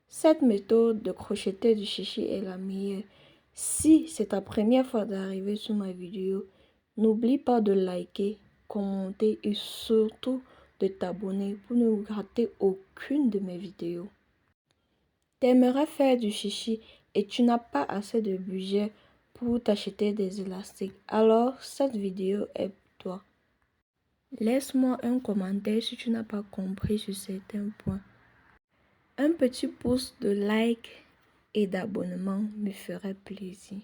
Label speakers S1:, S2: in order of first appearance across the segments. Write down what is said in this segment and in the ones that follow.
S1: Cette méthode de crocheter du chichi est la meilleure. Si c'est ta première fois d'arriver sur ma vidéo, n'oublie pas de liker, commenter et surtout de t'abonner pour ne rater aucune de mes vidéos. T'aimerais faire du chichi et tu n'as pas assez de budget pour t'acheter des élastiques, alors cette vidéo est pour toi. Laisse-moi un commentaire si tu n'as pas compris sur certains points. Un petit pouce de like et d'abonnement me ferait plaisir.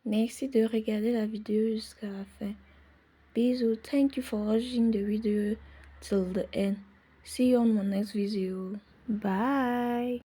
S1: Merci de regarder la vidéo jusqu'à la fin. Bisous. Thank you for watching the video till the end. See you on my next video. Bye.